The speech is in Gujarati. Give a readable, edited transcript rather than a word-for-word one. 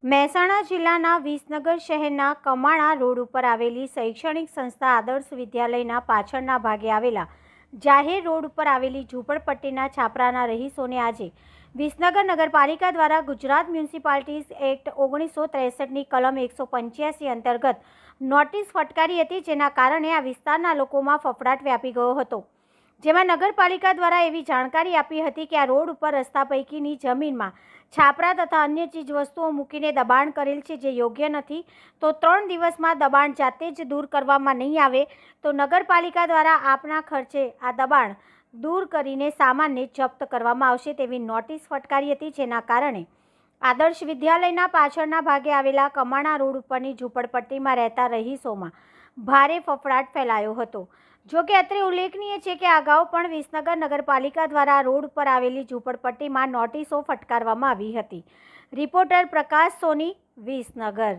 મહેસાણા જિલ્લાના વિસનગર શહેરના કમાણા રોડ ઉપર આવેલી શૈક્ષણિક સંસ્થા આદર્શ વિદ્યાલયના પાછળના ભાગે આવેલા જાહેર રોડ ઉપર આવેલી ઝૂંપડપટ્ટીના છાપરાના રહીશોને આજે વિસનગર નગરપાલિકા દ્વારા ગુજરાત મ્યુનિસિપાલિટીઝ એક્ટ 1963ની કલમ 185 અંતર્ગત નોટિસ ફટકારી હતી, જેના કારણે આ વિસ્તારના લોકોમાં ફફડાટ વ્યાપી ગયો હતો। જેમાં નગરપાલિકા દ્વારા એવી જાણકારી આપી હતી કે આ રોડ ઉપર રસ્તા પૈકીની જમીનમાં છાપરા તથા અન્ય ચીજ વસ્તુઓ મૂકીને દબાણ કરેલ છે, જે યોગ્ય નથી। તો 3 દિવસમાં દબાણ જાતે જ દૂર કરવામાં નહીં આવે તો નગરપાલિકા દ્વારા આપના ખર્ચે આ દબાણ દૂર કરીને સામાનને જપ્ત કરવામાં આવશે તેવી નોટિસ ફટકારી હતી, જેના કારણે આદર્શ વિદ્યાલયના પાછળના ભાગે આવેલા કમાણા રોડ ઉપરની ઝૂંપડપટ્ટીમાં રહેતા રહીશોમાં ભારે ફફડાટ ફેલાયો હતો। જો કે અત્રે ઉલ્લેખનીય છે કે અગાઉ પણ વિસનગર નગરપાલિકા દ્વારા રોડ પર આવેલી ઝૂંપડપટ્ટીમાં નોટિસો ફટકારવામાં આવી હતી। રિપોર્ટર પ્રકાશ સોની, વિસનગર।